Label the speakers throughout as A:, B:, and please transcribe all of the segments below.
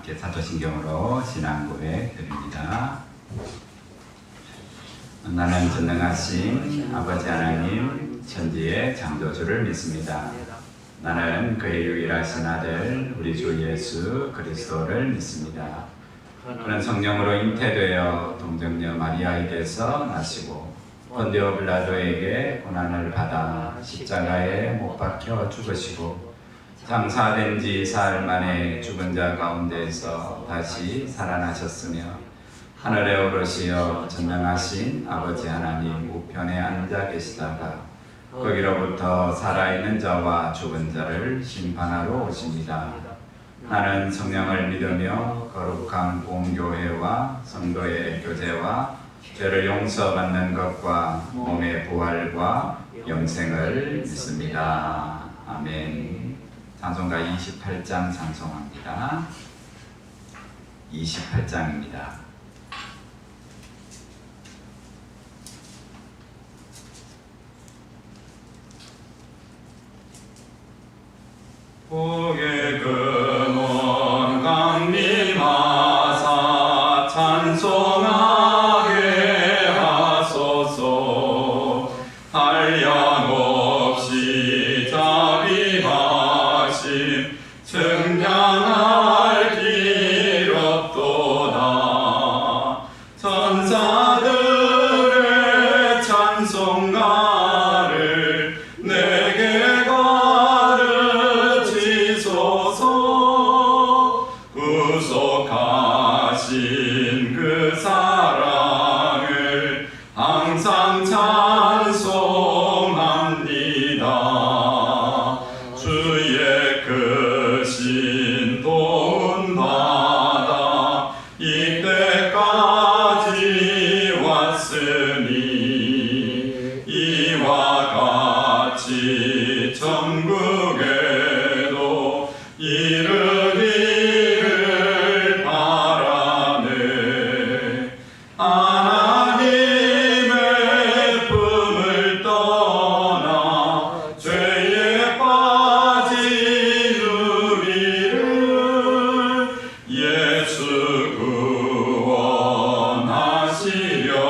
A: 함께 사도신경으로 신앙 고백 드립니다. 나는 전능하신 아버지 하나님 천지의 창조주를 믿습니다. 나는 그의 유일하신 아들 우리 주 예수 그리스도를 믿습니다. 그는 성령으로 잉태되어 동정녀 마리아에게서 나시고 본디오 빌라도에게 고난을 받아 십자가에 못 박혀 죽으시고 장사된 지 사흘 만에 죽은 자 가운데에서 다시 살아나셨으며 하늘에 오르시어 전능하신 아버지 하나님 우편에 앉아 계시다가 거기로부터 살아있는 자와 죽은 자를 심판하러 오십니다. 나는 성령을 믿으며 거룩한 공교회와 성도의 교제와 죄를 용서받는 것과 몸의 부활과 영생을 믿습니다. 아멘. 찬송가 28장 찬송합니다. 28장입니다.
B: 복의 근원 강림하사 찬송하게 하소서. 한량없이 자비하심 증량할 길 없도다. 천사들의 찬송가를 내게 구속하신 그 사랑을 항상 찬송합니다. 주의 크신 도움 받아 이때까지 왔으니 이와 같이 천국에도 이르기를 바라네. 하나님의 품을 떠나 죄에 빠진 우리를 예수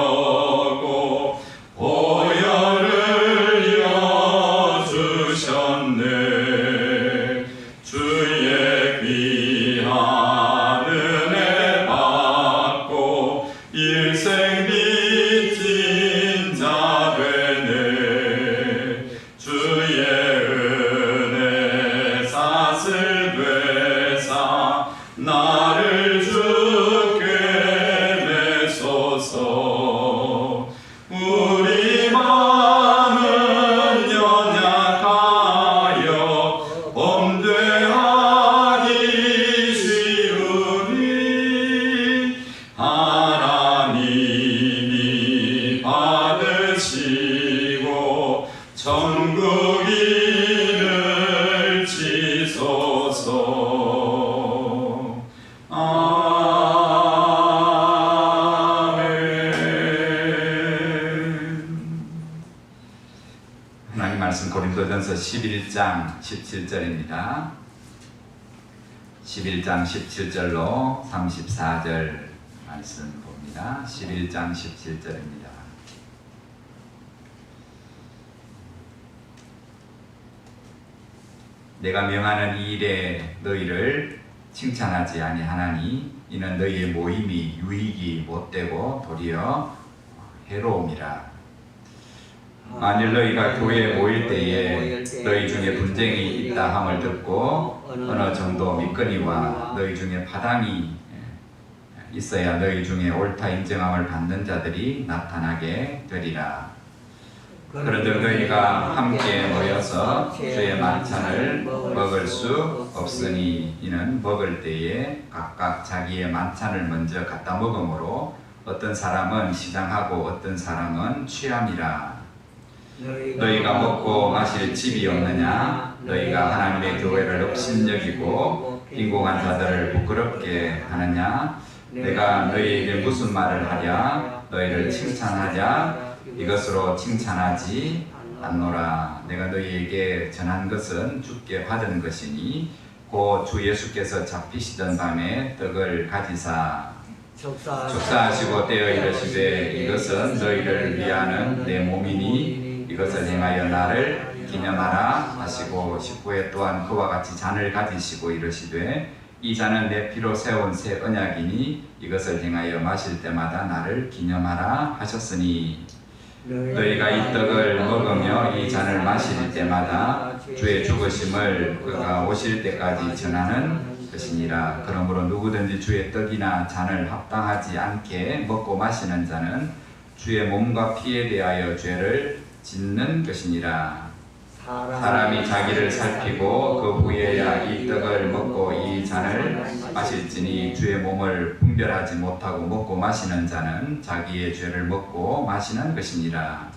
B: 구원하시려고 보혈을 여주셨네. 주의 귀한 은혜 받고 일생 빚진 자 되네. 주의 은혜 사슬 되사 나를 주께 메소서. 우리 마음은 연약하여 범죄하기 쉬우니 하나님이 받으시고 천국 이를 지소서. 아멘.
A: 하나님 말씀 고린도전서 11장 17절입니다. 11장 17절로 34절 말씀 봅니다. 11장 17절입니다. 내가 명하는 이 일에 너희를 칭찬하지 아니하나니 이는 너희의 모임이 유익이 못되고 도리어 해로움이라. 만일 너희가 교회에 모일 때에 너희 중에 분쟁이 있다 함을 듣고 어느 정도 미끈이와 너희 중에 파당이 있어야 너희 중에 옳다 인정함을 받는 자들이 나타나게 되리라. 그런즉 너희가 함께 모여서 주의 만찬을 먹을 수 없으니 이는 먹을 때에 각각 자기의 만찬을 먼저 갖다 먹으므로 어떤 사람은 시장하고 어떤 사람은 취함이라. 너희가 먹고 마실 집이 없느냐? 너희가 하나님의 교회를 업신여기고 빈궁한 자들을 부끄럽게 하느냐? 내가 너희에게 무슨 말을 하랴? 너희를 칭찬하랴? 이것으로 칭찬하지 않노라. 내가 너희에게 전한 것은 주께 받은 것이니 곧 주 예수께서 잡히시던 밤에 떡을 가지사
C: 족사하시고
A: 축사하시고 떼어 이르시되 이것은 너희를 위하는 내 몸이니 이것을 행하여 나를 기념하라 하시고 19회 또한 그와 같이 잔을 가지시고 이르시되 이 잔은 내 피로 세운 새 언약이니 이것을 행하여 마실 때마다 나를 기념하라 하셨으니 너희가 이 떡을 먹으며 이 잔을 마실 때마다 주의 죽으심을 그가 오실 때까지 전하는 것이니라. 그러므로 누구든지 주의 떡이나 잔을 합당하지 않게 먹고 마시는 자는 주의 몸과 피에 대하여 죄를 짓는 것이니라. 사람이 자기를 살피고 그 후에야 이 떡을 먹고 이 잔을 마실지니 주의 몸을 분별하지 못하고 먹고 마시는 자는 자기의 죄를 먹고 마시는 것이니라.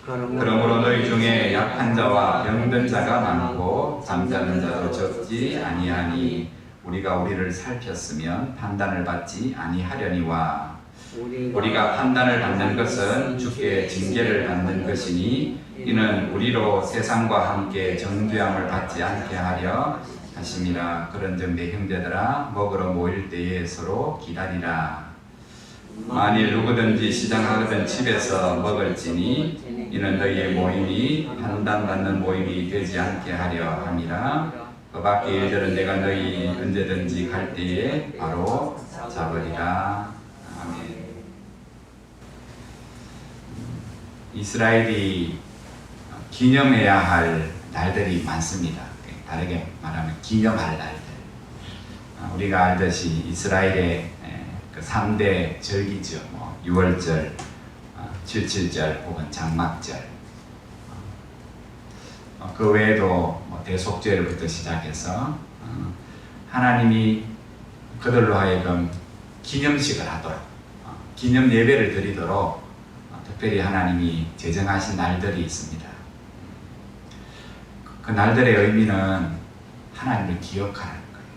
A: 그러므로 너희 중에 약한 자와 병든 자가 많고 잠자는 자도 적지 아니하니 우리가 우리를 살폈으면 판단을 받지 아니하려니와 우리가 판단을 받는 것은 주께 징계를 받는 것이니 이는 우리로 세상과 함께 정죄함을 받지 않게 하려 하심이라. 그런즉 내 형제들아 먹으러 모일 때에 서로 기다리라. 만일 누구든지 시장하거든 집에서 먹을지니 이는 너희의 모임이 판단받는 모임이 되지 않게 하려 함이라. 그 밖의 일들은 내가 너희 언제든지 갈 때에 바로 잡으리라. 아멘. 이스라엘이 기념해야 할 날들이 많습니다. 다르게 말하면 기념할 날들. 우리가 알듯이 이스라엘의 그 3대 절기죠. 6월절, 77절 혹은 장막절. 그 외에도 대속절부터 시작해서 하나님이 그들로 하여금 기념식을 하도록 기념 예배를 드리도록 특별히 하나님이 제정하신 날들이 있습니다. 그 날들의 의미는 하나님을 기억하는 거예요.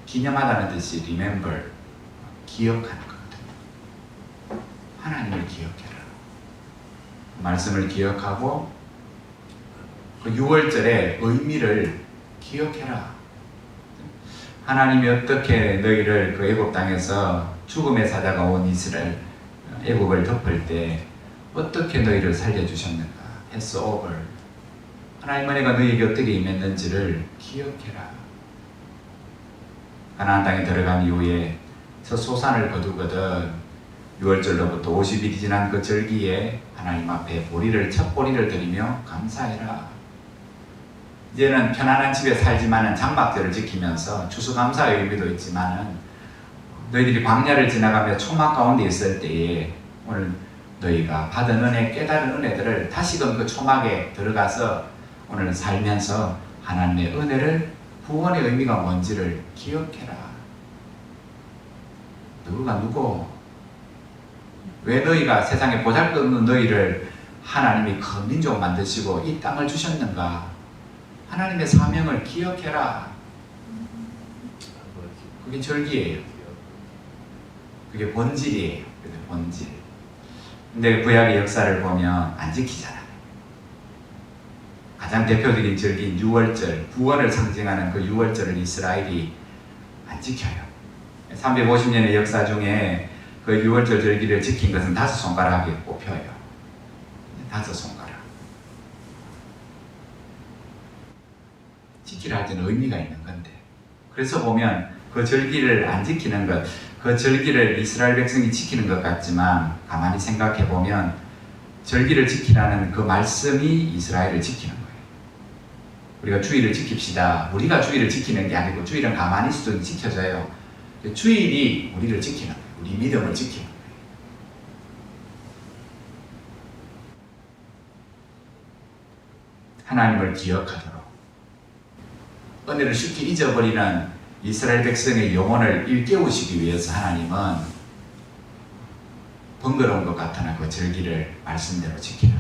A: 기념하다는 뜻이 remember, 기억하는 거거든요. 하나님을 기억해라. 말씀을 기억하고 그 6월절의 의미를 기억해라. 하나님이 어떻게 너희를 그 애굽 땅에서 죽음의 사자가 온 이스라엘 애굽을 덮을 때 어떻게 너희를 살려주셨는가 has over. 하나님 은혜가 너희에게 어떻게 임했는지를 기억해라. 가나안 땅에 들어간 이후에 첫 소산을 거두거든 6월절로부터 50일이 지난 그 절기에 하나님 앞에 첫 보리를 드리며 감사해라. 이제는 편안한 집에 살지만은 장막절을 지키면서 추수감사의 의미도 있지만은 너희들이 광야를 지나가며 초막 가운데 있을 때에 오늘 너희가 받은 은혜, 깨달은 은혜들을 다시금 그 초막에 들어가서 오늘 살면서 하나님의 은혜를, 구원의 의미가 뭔지를 기억해라. 누가 누구? 왜 너희가 세상에 보잘것없는 너희를 하나님이 큰 민족 만드시고 이 땅을 주셨는가? 하나님의 사명을 기억해라. 그게 절기예요. 그게 본질이에요. 그게 본질. 근데 구약의 역사를 보면 안 지키잖아요. 가장 대표적인 절기인 6월절, 구원을 상징하는 그 6월절을 이스라엘이 안 지켜요. 350년의 역사 중에 그 6월절 절기를 지킨 것은 5손가락에 꼽혀요. 5손가락. 지키라 할 때는 의미가 있는 건데. 그래서 보면 그 절기를 안 지키는 것, 그 절기를 이스라엘 백성이 지키는 것 같지만 가만히 생각해 보면 절기를 지키라는 그 말씀이 이스라엘을 지키는 거예요. 우리가 주일을 지킵시다. 우리가 주일을 지키는 게 아니고 주일은 가만히 있어도 지켜져요. 주일이 우리를 지키는 거예요. 우리 믿음을 지키는 거예요. 하나님을 기억하도록 은혜를 쉽게 잊어버리는 이스라엘 백성의 영혼을 일깨우시기 위해서 하나님은 번거로운 것 같으나 그 절기를 말씀대로 지키라.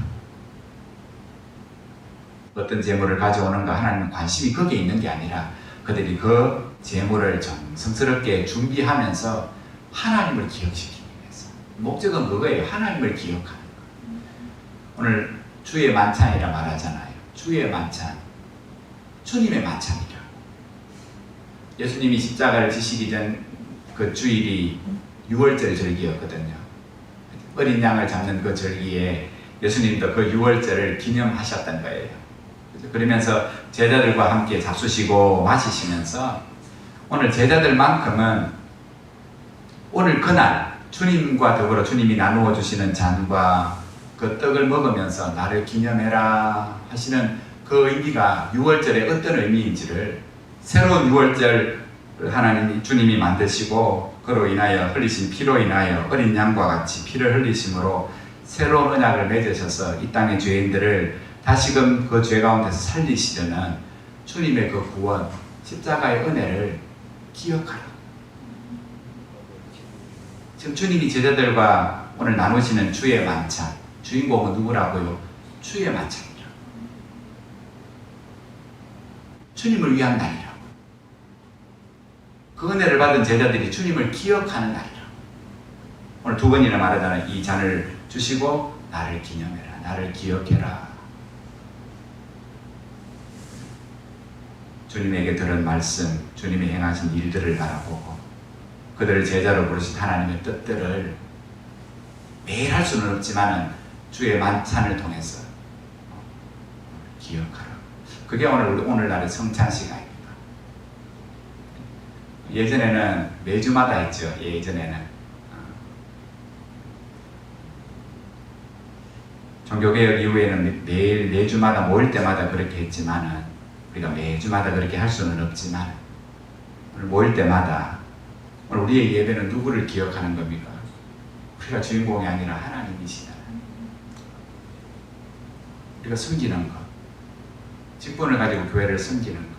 A: 어떤 재물을 가져오는가 하나님은 관심이 거기에 있는 게 아니라 그들이 그 재물을 정성스럽게 준비하면서 하나님을 기억시키기 위해서. 목적은 그거예요. 하나님을 기억하는 거. 오늘 주의 만찬이라 말하잖아요. 주의 만찬, 주님의 만찬이라. 예수님이 십자가를 지시기 전 그 주일이 6월절 절기였거든요. 어린 양을 잡는 그 절기에 예수님도 그 6월절을 기념하셨던 거예요. 그러면서 제자들과 함께 잡수시고 마시시면서 오늘 제자들만큼은 오늘 그날 주님과 더불어 주님이 나누어 주시는 잔과 그 떡을 먹으면서 나를 기념해라 하시는 그 의미가 6월절의 어떤 의미인지를 새로운 6월절 하나님이 주님이 만드시고 그로 인하여 흘리신 피로 인하여 어린 양과 같이 피를 흘리심으로 새로운 언약을 맺으셔서 이 땅의 죄인들을 다시금 그 죄 가운데서 살리시려는 주님의 그 구원, 십자가의 은혜를 기억하라. 지금 주님이 제자들과 오늘 나누시는 주의 만찬, 주인공은 누구라고요? 주의 만찬이라. 주님을 위한 날이라. 그 은혜를 받은 제자들이 주님을 기억하는 날이라. 오늘 두 번이나 말하잖아요. 이 잔을 주시고 나를 기념해라. 나를 기억해라. 주님에게 들은 말씀, 주님이 행하신 일들을 바라보고 그들을 제자로 부르신 하나님의 뜻들을 매일 할 수는 없지만 주의 만찬을 통해서 기억하라. 그게 오늘날의 성찬 시간입니다. 예전에는 매주마다 했죠. 예전에는 종교개혁 이후에는 매일 매주마다 모일 때마다 그렇게 했지만은 우리가 매주마다 그렇게 할 수는 없지만 오늘 모일 때마다 오늘 우리의 예배는 누구를 기억하는 겁니까? 우리가 주인공이 아니라 하나님이시다. 우리가 섬기는 것, 직분을 가지고 교회를 섬기는 것,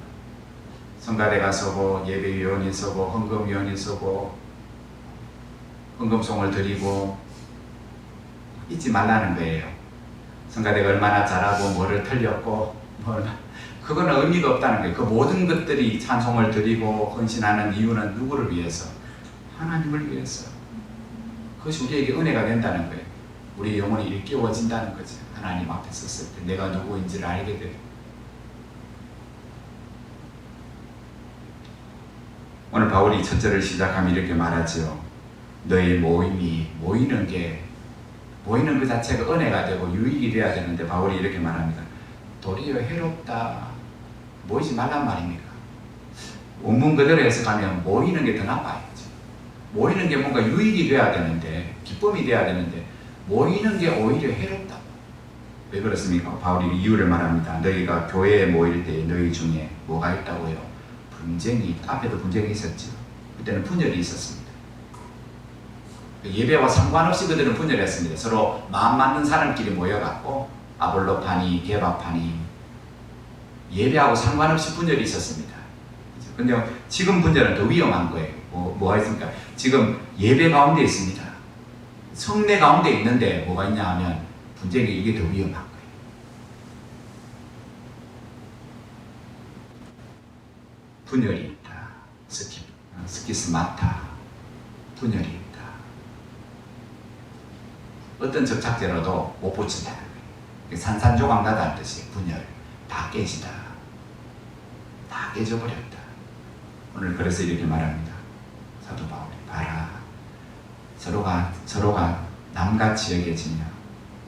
A: 성가대가 서고 예배위원이 서고 헌금위원이 서고 헌금송을 드리고 잊지 말라는 거예요. 성가대가 얼마나 잘하고 뭐를 틀렸고 그거는 의미가 없다는 거예요. 그 모든 것들이 찬송을 드리고 헌신하는 이유는 누구를 위해서? 하나님을 위해서. 그것이 우리에게 은혜가 된다는 거예요. 우리 영혼이 일깨워진다는 거죠. 하나님 앞에 섰을 때 내가 누구인지를 알게 돼요. 오늘 바울이 첫 절을 시작하면 이렇게 말하죠. 너희 모임이 모이는 그 자체가 은혜가 되고 유익이 돼야 되는데 바울이 이렇게 말합니다. 도리어 해롭다. 모이지 말란 말입니까? 원문 그대로 해석하면 모이는 게 더 나빠요. 모이는 게 뭔가 유익이 돼야 되는데 기쁨이 돼야 되는데 모이는 게 오히려 해롭다. 왜 그렇습니까? 바울이 이유를 말합니다. 너희가 교회에 모일 때 너희 중에 뭐가 있다고요? 분쟁이, 앞에도 분쟁이 있었죠. 그때는 분열이 있었습니다. 예배와 상관없이 그들은 분열했습니다. 서로 마음 맞는 사람끼리 모여갖고 아볼로파니, 게바파니 예배하고 상관없이 분열이 있었습니다. 근데 지금 분열은 더 위험한 거예요. 뭐가 있습니까? 지금 예배 가운데 있습니다. 성례 가운데 있는데 뭐가 있냐 하면 분쟁이 이게 더 위험한 거예요. 분열이 있다. 스키스마타. 분열이 있다. 어떤 접착제로도 못 붙인다는 거예요. 산산조각나다는 뜻이 분열. 다 깨지다. 다 깨져버렸다. 오늘 그래서 이렇게 말합니다. 사도 바울이 봐라. 서로가 남같이 여겨지며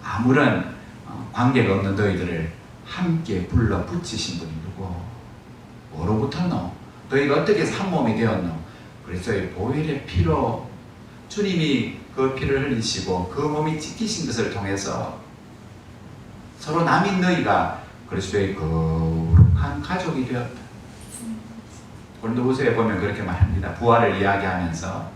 A: 아무런 관계가 없는 너희들을 함께 불러 붙이신 분이 누구? 뭐로부터노? 너희가 어떻게 해서 한 몸이 되었노? 그리스도의 보혈의 피로 주님이 그 피를 흘리시고 그 몸이 지키신 것을 통해서 서로 남인 너희가 그리스도의 거룩한 가족이 되었다. 고린도후서에 보면 그렇게 말합니다. 부활을 이야기하면서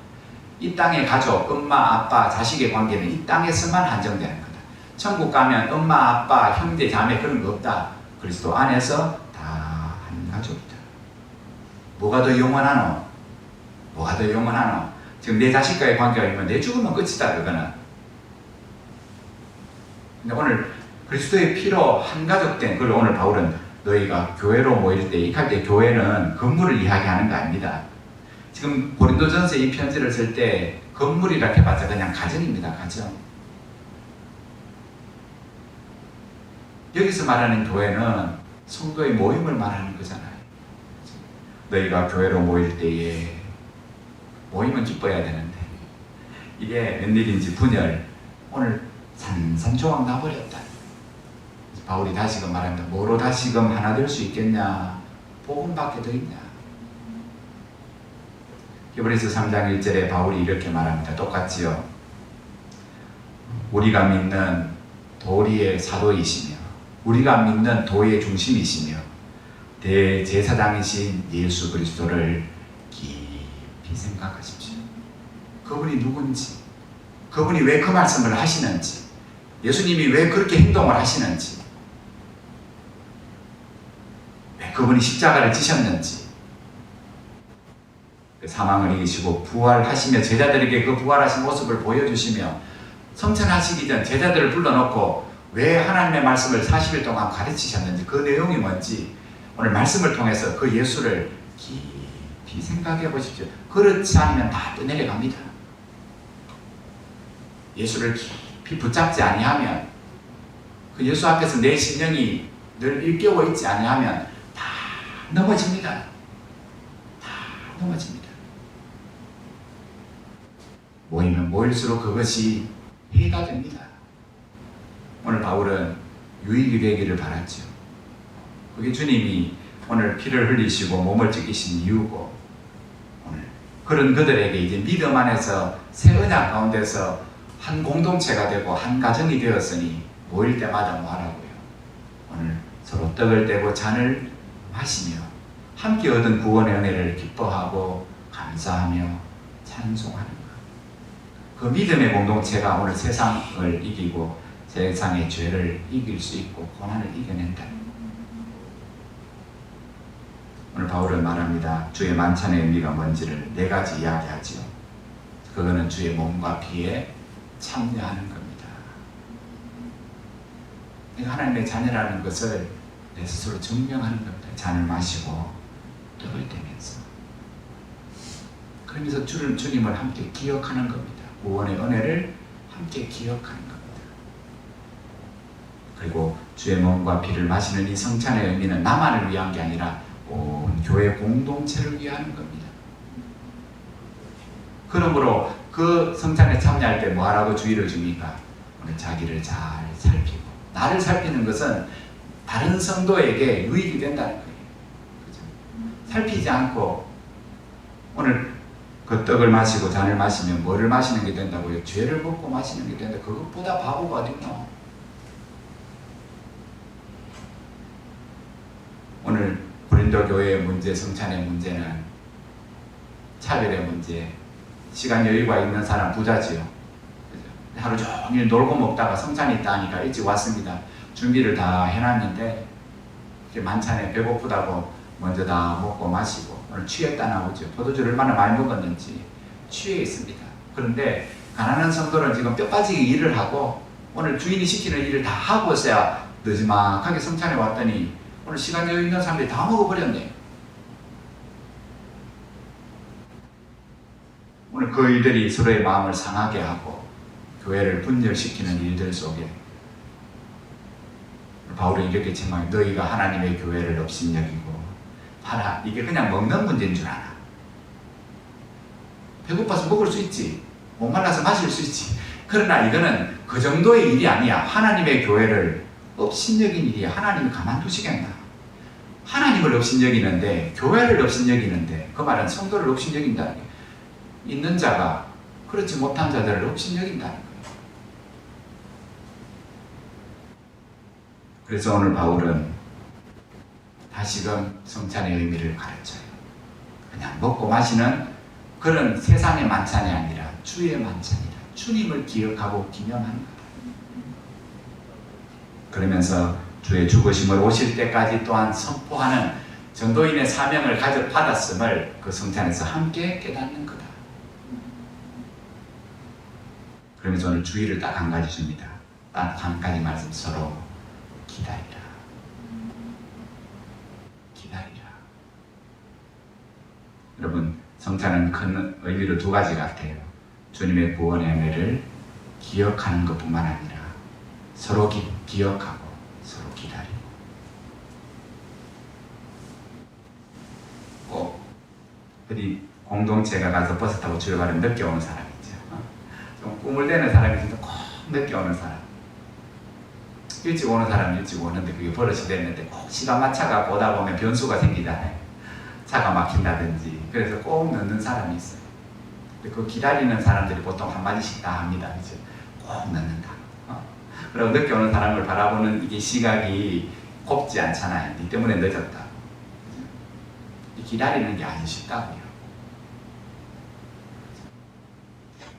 A: 이 땅의 가족, 엄마, 아빠, 자식의 관계는 이 땅에서만 한정되는 거다. 천국 가면 엄마, 아빠, 형제, 자매 그런 거 없다. 그리스도 안에서 다 한 가족이다. 뭐가 더 영원하노? 뭐가 더 영원하노? 지금 내 자식과의 관계가 있으면 내 죽으면 끝이다. 그거는. 근데 오늘 그리스도의 피로 한 가족 된 그걸 오늘 바울은 너희가 교회로 모일 때 익할 때 교회는 건물을 이야기하는 거 아닙니다. 지금 고린도전서 이 편지를 쓸 때 건물이라 해봤자 그냥 가정입니다. 가정. 여기서 말하는 교회는 성도의 모임을 말하는 거잖아요. 너희가 교회로 모일 때에 모이면 기뻐해야 되는데 이게 웬일인지 분열 오늘 산산조각 나버렸다. 바울이 다시금 말합니다. 뭐로 다시금 하나 될 수 있겠냐? 복음밖에 더 있냐? 히브리서 3장 1절에 바울이 이렇게 말합니다. 똑같지요. 우리가 믿는 도리의 사도이시며 우리가 믿는 도의 중심이시며 대제사장이신 예수 그리스도를 깊이 생각하십시오. 그분이 누군지, 그분이 왜 그 말씀을 하시는지, 예수님이 왜 그렇게 행동을 하시는지, 왜 그분이 십자가를 지셨는지, 사망을 이기시고 부활하시며 제자들에게 그 부활하신 모습을 보여주시며 성천하시기 전 제자들을 불러놓고 왜 하나님의 말씀을 40일 동안 가르치셨는지 그 내용이 뭔지 오늘 말씀을 통해서 그 예수를 깊이 생각해 보십시오. 그렇지 않으면 다 떠내려갑니다. 예수를 깊이 붙잡지 아니하면 그 예수 앞에서 내 심령이 늘 일깨워 있지 아니하면 다 넘어집니다. 다 넘어집니다. 모이면 모일수록 그것이 해가 됩니다. 오늘 바울은 유익이 되기를 바랐죠. 그게 주님이 오늘 피를 흘리시고 몸을 찢기신 이유고 오늘 그런 그들에게 이제 믿음 안에서 새 언약 가운데서 한 공동체가 되고 한 가정이 되었으니 모일 때마다 뭐 하라고요? 오늘 서로 떡을 떼고 잔을 마시며 함께 얻은 구원의 은혜를 기뻐하고 감사하며 찬송하는 것. 그 믿음의 공동체가 오늘 세상을 이기고 세상의 죄를 이길 수 있고 고난을 이겨낸다. 오늘 바울은 말합니다. 주의 만찬의 의미가 뭔지를 4가지 이야기하지요. 그거는 주의 몸과 피에 참여하는 겁니다. 하나님의 자녀라는 것을 내 스스로 증명하는 겁니다. 잔을 마시고 떡을 떼면서 그러면서 주님을 함께 기억하는 겁니다. 구원의 은혜를 함께 기억하는 겁니다. 그리고 주의 몸과 피를 마시는 이 성찬의 의미는 나만을 위한 게 아니라 온 교회 공동체를 위하는 겁니다. 그러므로 그 성찬에 참여할 때 뭐하라고 주의를 줍니까? 오늘 자기를 잘 살피고 나를 살피는 것은 다른 성도에게 유익이 된다는 거예요. 그렇죠? 살피지 않고 오늘 그 떡을 마시고 잔을 마시면 뭐를 마시는 게 된다고요? 죄를 먹고 마시는 게 된다. 그것보다 바보가 어딨노? 오늘 고린도 교회의 문제, 성찬의 문제는 차별의 문제, 시간 여유가 있는 사람 부자지요. 그죠? 하루 종일 놀고 먹다가 성찬이 있다 하니까 일찍 왔습니다. 준비를 다 해놨는데 만찬에 배고프다고 먼저 다 먹고 마시고 오늘 취했다 나오죠. 포도주를 얼마나 많이 먹었는지 취해 있습니다. 그런데 가난한 성도는 지금 뼈 빠지게 일을 하고 오늘 주인이 시키는 일을 다 하고서야 느지막하게 성찬에 왔더니 오늘 시간 여유 있는 사람들이 다 먹어버렸네. 오늘 그 일들이 서로의 마음을 상하게 하고 교회를 분열시키는 일들 속에 바울은 이렇게 책망해. 너희가 하나님의 교회를 업신여기고 봐라, 이게 그냥 먹는 문제인 줄 알아. 배고파서 먹을 수 있지, 목말라서 마실 수 있지. 그러나 이거는 그 정도의 일이 아니야. 하나님의 교회를 업신여긴 일이야. 하나님이 가만두시겠나? 하나님을 업신여기는데, 교회를 업신여기는데, 그 말은 성도를 업신여긴다는 거예요. 있는 자가 그렇지 못한 자들을 업신여긴다는 거예요. 그래서 오늘 바울은 다시금 성찬의 의미를 가르쳐요. 그냥 먹고 마시는 그런 세상의 만찬이 아니라 주의 만찬이다. 주님을 기억하고 기념하는 거다. 그러면서 주의 죽으심을 오실 때까지 또한 선포하는 전도인의 사명을 받았음을 그 성찬에서 함께 깨닫는 거다. 그러면서 오늘 주의를 딱 한 가지 줍니다. 딱 한 가지 말씀, 서로 기다리라. 기다리라. 여러분, 성찬은 큰 의미로 2가지 같아요. 주님의 구원의 은혜를 기억하는 것뿐만 아니라 서로 기억하고 서로 기다리고 꼭 어디 공동체가 가서 버스 타고 출발하면 늦게 오는 사람 있죠. 좀 꿈을 대는 사람이 있는데 꼭 늦게 오는 사람. 일찍 오는 사람은 일찍 오는데 그게 버릇이 됐는데 꼭 시간 맞춰가 오다 보면 변수가 생기잖아요. 차가 막힌다든지. 그래서 꼭 늦는 사람이 있어요. 근데 그 기다리는 사람들이 보통 한마디씩 다 합니다. 그죠? 꼭 늦는다. 그리고 늦게 오는 사람을 바라보는 이게 시각이 곱지 않잖아요. 니 때문에 늦었다. 기다리는 게 아주 쉽다고요.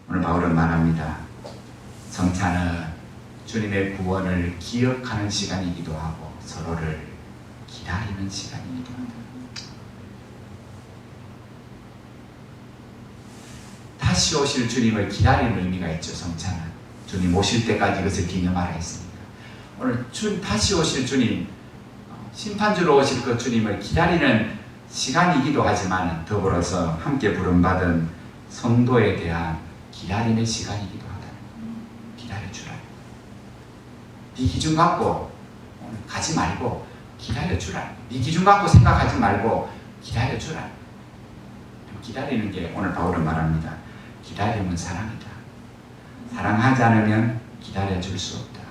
A: 오늘 바울은 말합니다. 성찬은 주님의 구원을 기억하는 시간이기도 하고 서로를 기다리는 시간이기도 합니다. 다시 오실 주님을 기다리는 의미가 있죠. 성찬은 주님 오실 때까지 이것을 기념하라 했습니다. 오늘 다시 오실 주님, 심판주로 오실 그 주님을 기다리는 시간이기도 하지만 더불어서 함께 부름받은 성도에 대한 기다림의 시간이기도 하다. 기다려주라. 네 기준 갖고 가지 말고 기다려주라. 네 기준 갖고 생각하지 말고 기다려주라. 기다리는 게 오늘 바울은 말합니다. 기다림은 사랑이다. 사랑하지 않으면 기다려줄 수 없다.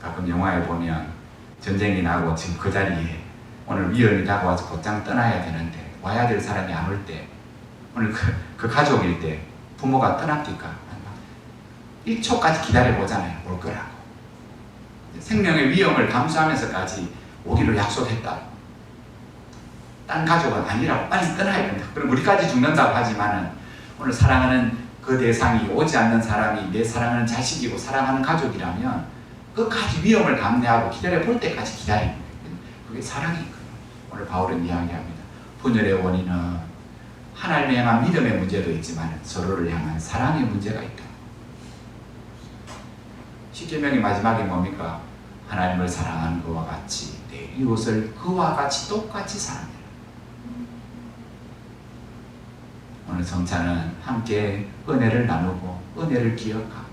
A: 가끔 영화에 보면 전쟁이 나고 지금 그 자리에 오늘 위험이 다가와서 곧장 떠나야 되는데 와야 될 사람이 안 올 때 오늘 그 가족일 때 부모가 떠납니까? 1초까지 기다려보잖아요. 올 거라고. 생명의 위험을 감수하면서까지 오기로 약속했다. 딴 가족은 아니라고 빨리 떠나야 된다. 그럼 우리까지 죽는다고 하지만은 오늘 사랑하는 그 대상이 오지 않는 사람이 내 사랑하는 자식이고 사랑하는 가족이라면 끝까지 위험을 감내하고 기다려볼 때까지 기다리는 거예요. 그게 사랑이거든요. 오늘 바울은 이야기합니다. 분열의 원인은 하나님을 향한 믿음의 문제도 있지만 서로를 향한 사랑의 문제가 있다. 십계명의 마지막이 뭡니까? 하나님을 사랑하는 것과 같이 내 이웃을 그와 같이 똑같이 사랑해라. 오늘 성찬은 함께 은혜를 나누고 은혜를 기억하고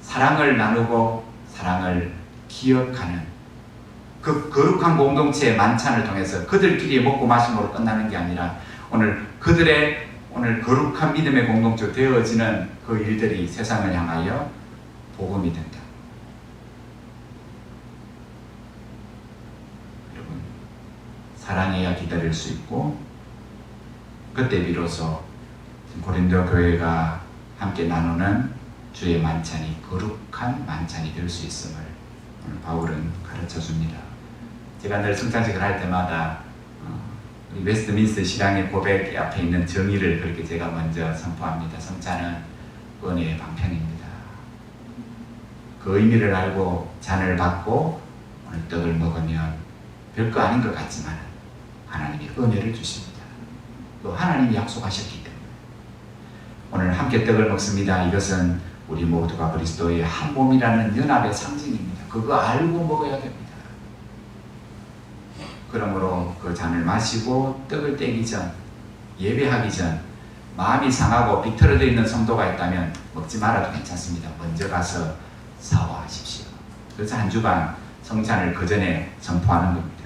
A: 사랑을 나누고 사랑을 기억하는 그 거룩한 공동체의 만찬을 통해서 그들끼리 먹고 마심으로 끝나는 게 아니라 오늘 그들의 오늘 거룩한 믿음의 공동체 되어지는 그 일들이 세상을 향하여 복음이 된다. 여러분, 사랑해야 기다릴 수 있고 그때 비로소 고린도 교회가 함께 나누는 주의 만찬이 거룩한 만찬이 될 수 있음을 오늘 바울은 가르쳐 줍니다. 제가 늘 성찬식을 할 때마다 우리 웨스트민스터 신앙의 고백 앞에 있는 정의를 그렇게 제가 먼저 선포합니다. 성찬은 은혜의 방편입니다. 그 의미를 알고 잔을 받고 오늘 떡을 먹으면 별거 아닌 것 같지만 하나님이 은혜를 주십니다. 또 하나님이 약속하셨기 때문에 오늘 함께 떡을 먹습니다. 이것은 우리 모두가 그리스도의 한 몸이라는 연합의 상징입니다. 그거 알고 먹어야 됩니다. 그러므로 그 잔을 마시고 떡을 떼기 전, 예배하기 전 마음이 상하고 비틀어져 있는 성도가 있다면 먹지 말아도 괜찮습니다. 먼저 가서 사와하십시오. 그래서 한 주간 성찬을 그 전에 선포하는 겁니다.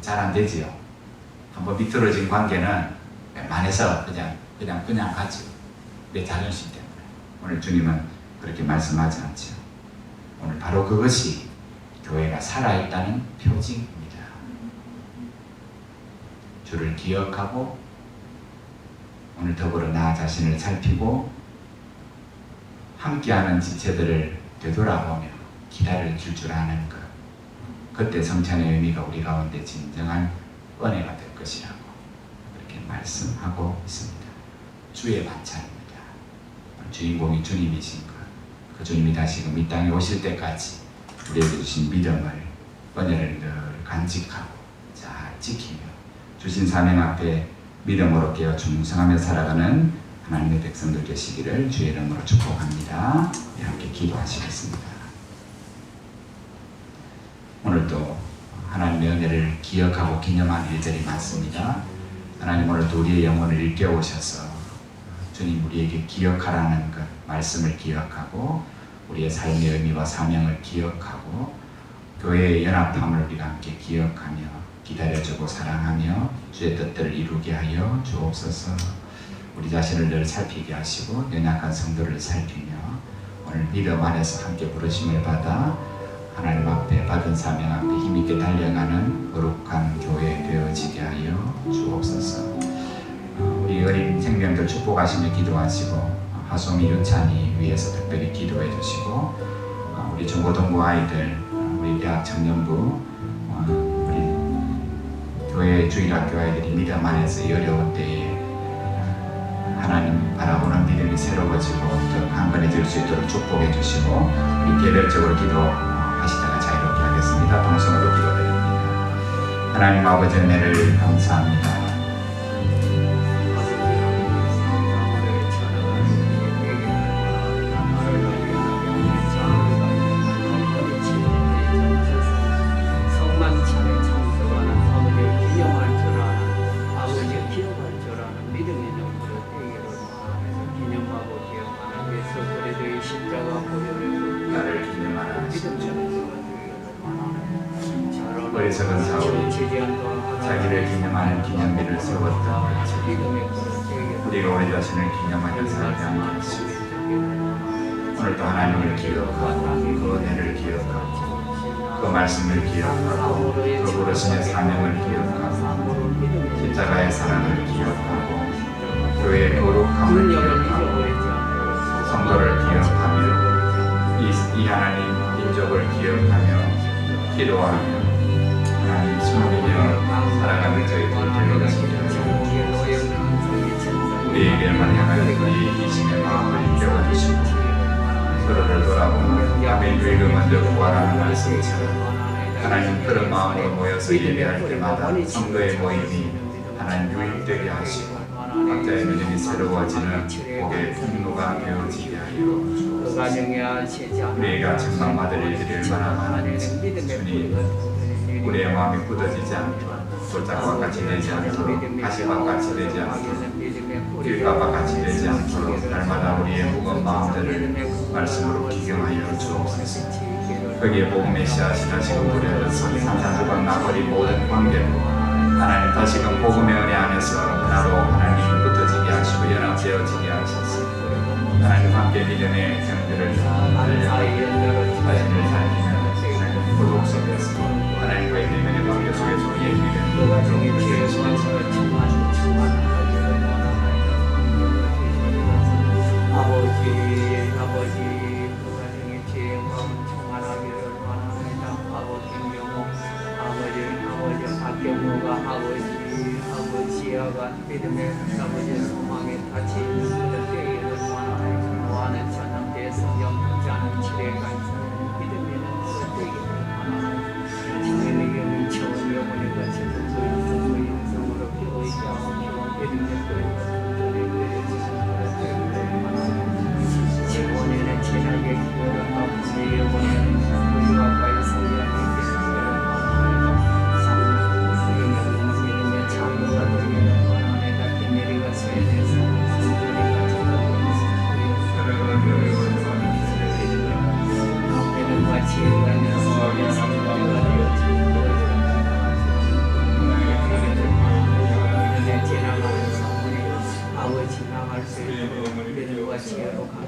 A: 잘 안 되지요. 한번 비틀어진 관계는 웬만해서 그냥 가죠. 내 자존심 때문에. 오늘 주님은 그렇게 말씀하지 않죠. 오늘 바로 그것이 교회가 살아있다는 표징입니다. 주를 기억하고 오늘 더불어 나 자신을 살피고 함께하는 지체들을 되돌아보며 기다려줄 줄 아는 것. 그때 성찬의 의미가 우리 가운데 진정한 은혜가 될 것이라고 그렇게 말씀하고 있습니다. 주의 만찬입니다. 주인공이 주님이신 것. 그 주님이 다시금 이 땅에 오실 때까지 우리에게 주신 믿음을, 은혜를 늘 간직하고 잘 지키며 주신 사명 앞에 믿음으로 깨어 충성하며 살아가는 하나님의 백성들 되시기를 주의 이름으로 축복합니다. 네, 함께 기도하시겠습니다. 오늘도 하나님의 은혜를 기억하고 기념하는 일들이 많습니다. 하나님 오늘도 우리의 영혼을 일깨우셔서 주님 우리에게 기억하라는 것, 말씀을 기억하고 우리의 삶의 의미와 사명을 기억하고 교회의 연합함을 우리가 함께 기억하며 기다려주고 사랑하며 주의 뜻들을 이루게 하여 주옵소서. 우리 자신을 늘 살피게 하시고 연약한 성도를 살피며 오늘 믿음 안에서 함께 부르심을 받아 하나님 앞에 받은 사명 앞에 힘있게 달려가는 거룩한 교회 되어지게 하여 주옵소서. 우리 어린 생명들 축복하시며 기도하시고 하소미 유찬이 위해서 특별히 기도해 주시고 우리 중고등부 아이들, 우리 대학 청년부, 우리 교회 주일학교 아이들이 믿음 안에서 이 어려운 때에 하나님 바라보는 믿음이 새로워지고 더 강건해질 수 있도록 축복해 주시고 우리 개별적으로 기도하시다가 자유롭게 하겠습니다. 동성으로 기도드립니다. 하나님 아버지 은혜를 감사합니다. 어리석은 사울이 자기를 기념하는 기념비를 세웠던 것처럼 우리가 우리 자신을 기념하여 살지 않게 하시고 오늘도 하나님을 기억하고 그 은혜를 기억하고 그 말씀을 기억하고 그 부르심의 사명을 기억하고 십자가의 사랑을 기억하고 교회의 거룩함을 기억하고 성도를 기억하며 이 하나님 민족을 기억하며 기도하며 하나님 숨기며 살아가는 저희들 되어가시게 하여 우리에게만 향하여 이 이심의 마음을 깨워주시고 서로를 돌아보며 남의 유익을 먼저 구하라는 말씀처럼 하나님 그런 마음으로 모여서 예배할 때마다 성도의 모임이 하나님 유익되게 하시고 각자의 믿음이 새로워지는 복의 통로가 되어지게 하여 주옵소서. 우리가 책망받을 일들이 얼마나 많은지 주님 우리의 마음이 굳어지지 않도록 돌짝과 같이 되지 않도록 가시밭 같이 되지 않도록 길가밭 같이 되지 않도록 날마다 우리의 무거운 마음들을 말씀으로 기경하여 주옵소서. 거기에 복음의 씨앗이 다시금 뿌려져서 산산조각 나버린 모든 관계로 하나님 다시금 복음의 은혜 안에서 하나로 하나님 붙어지게 하시고 연합되어지게 하셔서 하나님 함께 믿음의 경들을 달려가고 자신을 살리며 고독 속에서 하나님과의 내면의 관계 속에서 우리의 믿음을 주옵소서. 아버지 그 가정의 죄의 마음 충만하기를 원합니다. 아버지 박경호가 아버지야가 믿음의 아버지 소망에 같이 되기를 원하는 노아는 천황대의 성경 자는 칠해가 믿음에는 되기를 원하는 장애의 영이 처음 영혼의 같이 그 인성으로 의지하고 믿음의 지원에는 제작의 기여를 받고 내 영혼에는 우리와 과의 성령의 아버지 나갈 수 있도록 믿음과 지혜로 가는